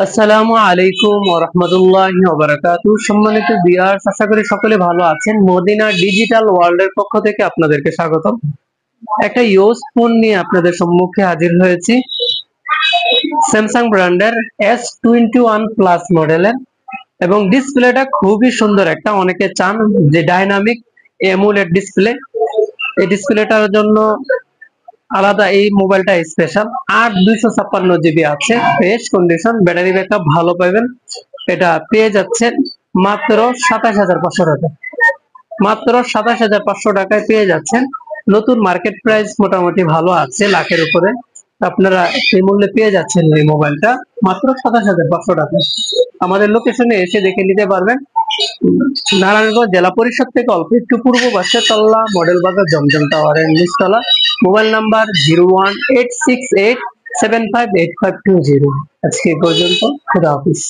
আসসালামু আলাইকুম ওয়া রাহমাতুল্লাহি ওয়া বারাকাতুহু। সম্মানিত ভিউয়ার্স, আশা করি সকলে ভালো আছেন। মদিনা ডিজিটাল ওয়ার্ল্ডের পক্ষ থেকে আপনাদেরকে স্বাগতম। একটা ইউজ ফোন নিয়ে আপনাদের সম্মুখে হাজির হয়েছি। স্যামসাং ব্র্যান্ডের S21 প্লাস মডেলের, এবং ডিসপ্লেটা খুবই সুন্দর একটা, অনেকে চান যে ডাইনামিক অ্যামোলেড ডিসপ্লে। এই ডিসপ্লেটার জন্য আলাদা এই মোবাইলটা স্পেশাল। 8 256 GB আছে, ফ্রেশ কন্ডিশন, ব্যাটারি ব্যাকআপ ভালো পাবেন। এটা পেয়ে যাচ্ছেন মাত্র 27,500 টাকা। মাত্র 27,500 টাকায় পেয়ে যাচ্ছেন। নতুন মার্কেট প্রাইস মোটামুটি ভালো আছে, লাখের উপরে। আপনারা এই মূল্যে পেয়ে যাচ্ছেন এই মোবাইলটা মাত্র 27,500 টাকা। আমাদের লোকেশনে এসে দেখে নিতে পারবেন। নারায়ণগঞ্জ জেলা পরিষদ থেকে অল্প একটু পূর্ব পাশে, তল্লা মডেল বাজার, জমজম টাওয়ারের নিচতলা। মোবাইল নাম্বার 0186875852 আজকে পর্যন্ত। খুদা হাফিজ।